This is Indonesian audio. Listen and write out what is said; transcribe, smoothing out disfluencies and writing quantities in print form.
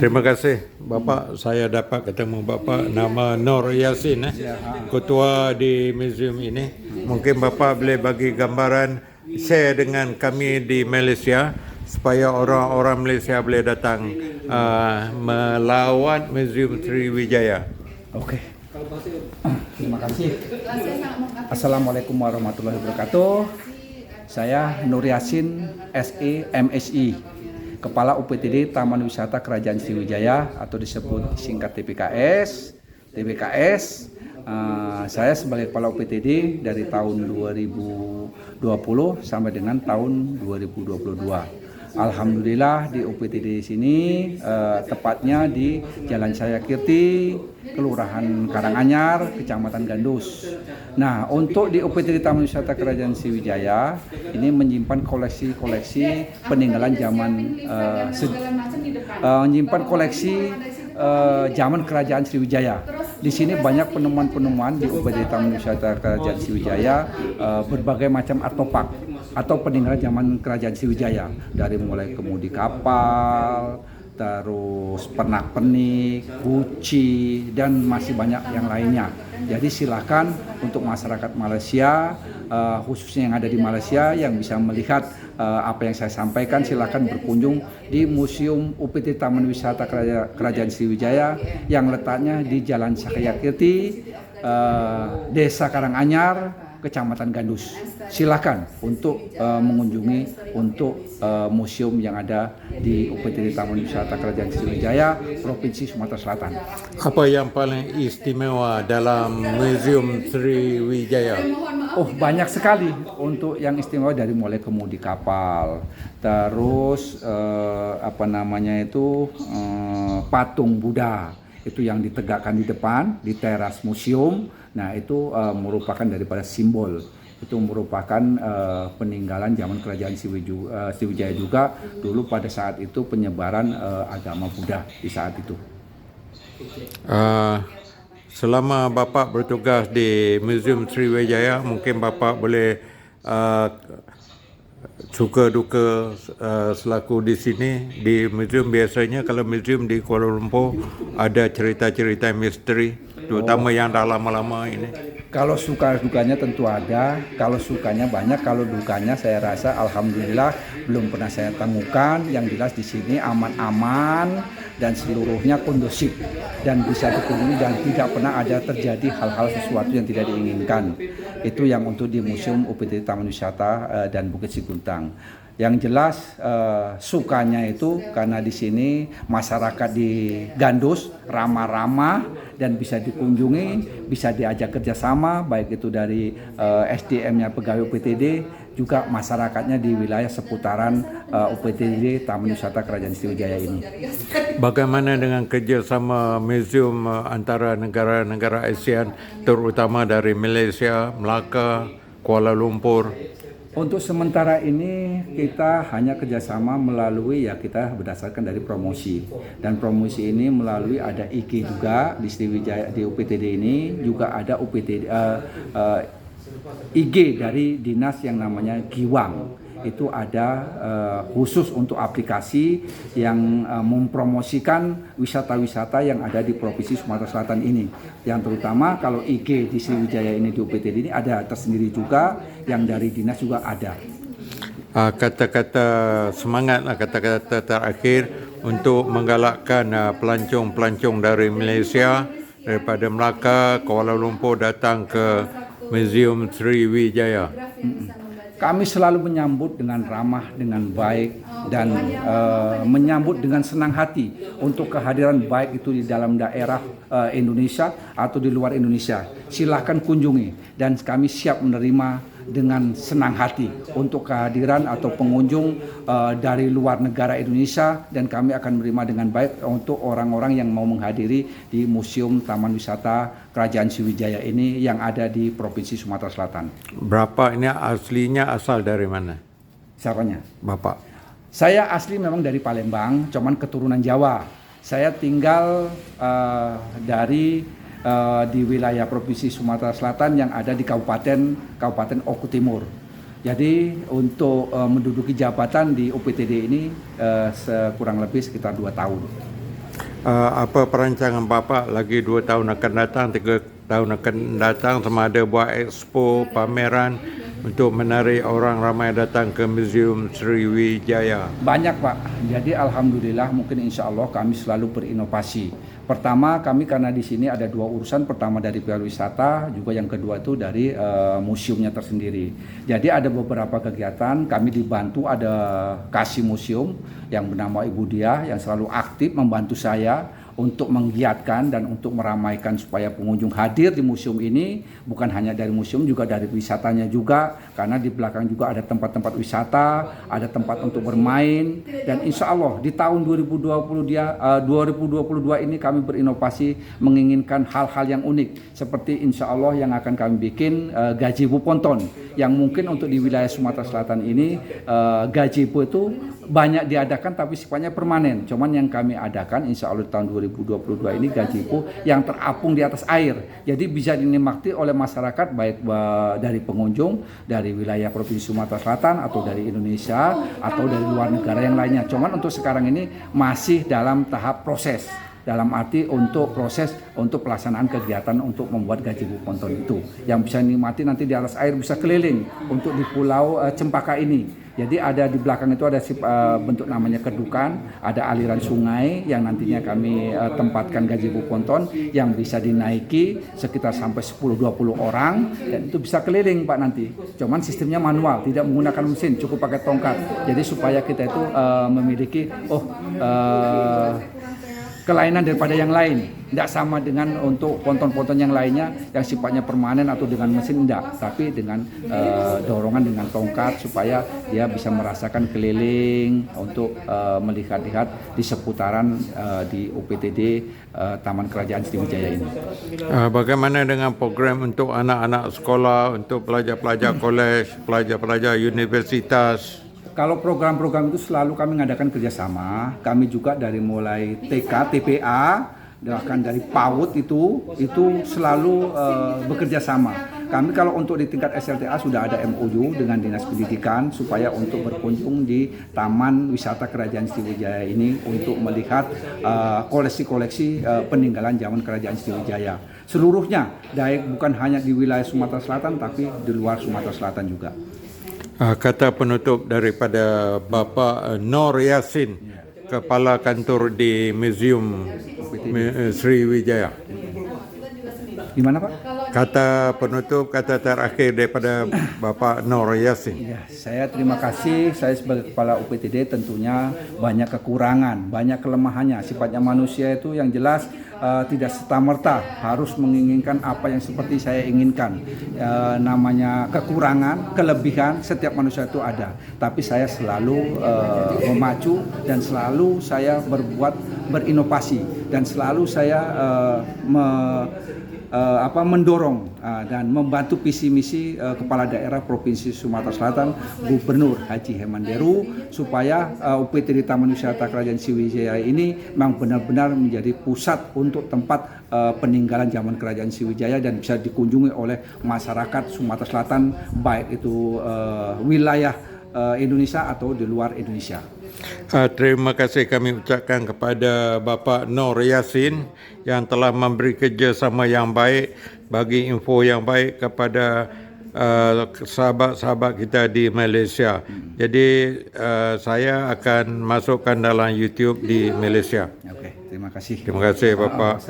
Terima kasih Bapak. Saya dapat ketemu Bapak, nama Nur Yassin, ketua di museum ini. Mungkin Bapak boleh bagi gambaran, share dengan kami di Malaysia supaya orang-orang Malaysia boleh datang melawat Museum Sriwijaya. Oke. Terima kasih. Assalamualaikum warahmatullahi wabarakatuh. Saya Nur Yassin, SE, MSI, Kepala UPTD Taman Wisata Kerajaan Sriwijaya atau disebut singkat TPKS. Saya sebagai Kepala UPTD dari tahun 2020 sampai dengan tahun 2022. Alhamdulillah di UPTD sini tepatnya di Jalan Sayakirti, Kelurahan Karanganyar, Kecamatan Gandus. Nah, untuk di UPTD Taman Wisata Kerajaan Sriwijaya ini menyimpan koleksi-koleksi peninggalan zaman Kerajaan Sriwijaya. Di sini banyak penemuan-penemuan di UPTD Taman Wisata Kerajaan Sriwijaya, berbagai macam artefak atau peninggalan zaman Kerajaan Sriwijaya, dari mulai kemudi kapal, terus pernak-pernik, guci, dan masih banyak yang lainnya. Jadi silakan untuk masyarakat Malaysia, khususnya yang ada di Malaysia yang bisa melihat apa yang saya sampaikan, silakan berkunjung di Museum UPTD Taman Wisata Kerajaan Sriwijaya yang letaknya di Jalan Sayakirti, Desa Karanganyar, Kecamatan Gandus. Silakan untuk mengunjungi untuk museum yang ada di UPTD Taman Wisata Kerajaan Sriwijaya, Provinsi Sumatera Selatan. Apa yang paling istimewa dalam Museum Sriwijaya? Oh, banyak sekali untuk yang istimewa, dari mulai kemudi kapal, terus patung Buddha itu yang ditegakkan di depan di teras museum. Nah, itu merupakan daripada simbol, itu merupakan peninggalan zaman Kerajaan Sriwijaya juga dulu pada saat itu penyebaran agama Buddha di saat itu. Selama Bapak bertugas di Museum Sriwijaya, mungkin Bapak boleh suka duka selaku di sini di museum. Biasanya kalau museum di Kuala Lumpur ada cerita-cerita misteri, terutama yang dah lama-lama ini. Kalau suka dukanya tentu ada, kalau sukanya banyak, kalau dukanya saya rasa alhamdulillah belum pernah saya temukan. Yang jelas di sini aman-aman dan seluruhnya kondusif dan bisa dikunjungi dan tidak pernah ada terjadi hal-hal sesuatu yang tidak diinginkan. Itu yang untuk di Museum UPTD Taman Wisata dan Bukit Siguntang. Yang jelas sukanya itu karena di sini masyarakat di Gandus ramah-ramah dan bisa dikunjungi, bisa diajak kerjasama, baik itu dari SDM-nya pegawai UPTD, juga masyarakatnya di wilayah seputaran UPTD Taman Wisata Kerajaan Sriwijaya ini. Bagaimana dengan kerjasama museum antara negara-negara ASEAN, terutama dari Malaysia, Melaka, Kuala Lumpur? Untuk sementara ini kita hanya kerjasama melalui kita berdasarkan dari promosi, dan promosi ini melalui ada IG juga di Sriwijaya, di UPTD ini juga ada UPTD IG dari dinas yang namanya Giwang. Itu ada khusus untuk aplikasi yang mempromosikan wisata-wisata yang ada di Provinsi Sumatera Selatan ini. Yang terutama kalau IG di Sriwijaya ini, di UPTD ini ada tersendiri juga, yang dari dinas juga ada. Kata-kata semangat, kata-kata terakhir untuk menggalakkan pelancong-pelancong dari Malaysia, daripada Melaka, Kuala Lumpur datang ke Museum Sriwijaya. Kami selalu menyambut dengan ramah, dengan baik, dan menyambut dengan senang hati untuk kehadiran baik itu di dalam daerah Indonesia atau di luar Indonesia. Silahkan kunjungi dan kami siap menerima dengan senang hati untuk kehadiran atau pengunjung dari luar negara Indonesia, dan kami akan menerima dengan baik untuk orang-orang yang mau menghadiri di Museum Taman Wisata Kerajaan Sriwijaya ini yang ada di Provinsi Sumatera Selatan. Berapa ini aslinya asal dari mana? Siapanya? Bapak. Saya asli memang dari Palembang, cuman keturunan Jawa. Saya tinggal di wilayah Provinsi Sumatera Selatan yang ada di Kabupaten Oku Timur. Jadi untuk menduduki jabatan di UPTD ini kurang lebih sekitar 2 tahun. Apa perancangan Bapak lagi 2 tahun akan datang, 3 tahun akan datang, sama ada buat expo, pameran untuk menarik orang ramai datang ke Museum Sriwijaya? Banyak Pak, jadi alhamdulillah mungkin insya Allah kami selalu berinovasi. Pertama kami karena di sini ada 2 urusan, pertama dari pariwisata, juga yang kedua itu dari museumnya tersendiri. Jadi ada beberapa kegiatan, kami dibantu ada Kasih Museum yang bernama Ibu Diah yang selalu aktif membantu saya untuk menggiatkan dan untuk meramaikan supaya pengunjung hadir di museum ini, bukan hanya dari museum juga dari wisatanya juga, karena di belakang juga ada tempat-tempat wisata, ada tempat untuk bermain, dan insya Allah di tahun 2022 ini kami berinovasi menginginkan hal-hal yang unik, seperti insya Allah yang akan kami bikin gazebo ponton, yang mungkin untuk di wilayah Sumatera Selatan ini gazebo itu banyak diadakan tapi sifatnya permanen. Cuman yang kami adakan insya Allah tahun 2022 ini gazebo yang terapung di atas air. Jadi bisa dinikmati oleh masyarakat baik dari pengunjung dari wilayah Provinsi Sumatera Selatan atau dari Indonesia atau dari luar negara yang lainnya. Cuman untuk sekarang ini masih dalam tahap proses. Dalam arti untuk proses untuk pelaksanaan kegiatan untuk membuat gazebo ponton itu yang bisa dinikmati nanti di atas air, bisa keliling untuk di Pulau Cempaka ini. Jadi ada di belakang itu ada bentuk namanya kedukan, ada aliran sungai yang nantinya kami tempatkan gazebo ponton yang bisa dinaiki sekitar sampai 10-20 orang dan itu bisa keliling Pak nanti. Cuman sistemnya manual, tidak menggunakan mesin, cukup pakai tongkat. Jadi supaya kita itu memiliki kelainan daripada yang lain, tidak sama dengan untuk ponton-ponton yang lainnya yang sifatnya permanen atau dengan mesin, tidak, tapi dengan dorongan dengan tongkat supaya dia bisa merasakan keliling untuk melihat-lihat di seputaran di UPTD Taman Kerajaan Sriwijaya ini. Bagaimana dengan program untuk anak-anak sekolah, untuk pelajar-pelajar kolej, pelajar-pelajar universitas? Kalau program-program itu selalu kami mengadakan kerjasama, kami juga dari mulai TK, TPA, bahkan dari PAUD itu selalu bekerja sama. Kami kalau untuk di tingkat SLTA sudah ada MOU dengan Dinas Pendidikan supaya untuk berkunjung di Taman Wisata Kerajaan Sriwijaya ini untuk melihat koleksi-koleksi peninggalan zaman Kerajaan Sriwijaya. Seluruhnya, bukan hanya di wilayah Sumatera Selatan tapi di luar Sumatera Selatan juga. Kata penutup daripada Bapak Nur Yassin, Kepala Kantor di Museum Sriwijaya. Di mana Pak? Kata penutup, kata terakhir daripada Bapak Nur Yassin. Ya, saya terima kasih. Saya sebagai Kepala UPTD tentunya banyak kekurangan, banyak kelemahannya. Sifatnya manusia itu yang jelas tidak serta-merta harus menginginkan apa yang seperti saya inginkan. Namanya kekurangan, kelebihan, setiap manusia itu ada. Tapi saya selalu memacu dan selalu saya berinovasi dan selalu saya mendorong dan membantu visi misi Kepala Daerah Provinsi Sumatera Selatan Gubernur Haji Hemanderu supaya UPTD Taman Wisata Kerajaan Sriwijaya ini memang benar-benar menjadi pusat untuk tempat peninggalan zaman Kerajaan Sriwijaya dan bisa dikunjungi oleh masyarakat Sumatera Selatan baik itu wilayah Indonesia atau di luar Indonesia. Terima kasih kami ucapkan kepada Bapak Nur Yassin yang telah memberi kerjasama yang baik, bagi info yang baik kepada sahabat-sahabat kita di Malaysia. Jadi saya akan masukkan dalam YouTube di Malaysia. Oke, terima kasih. Terima kasih Bapak.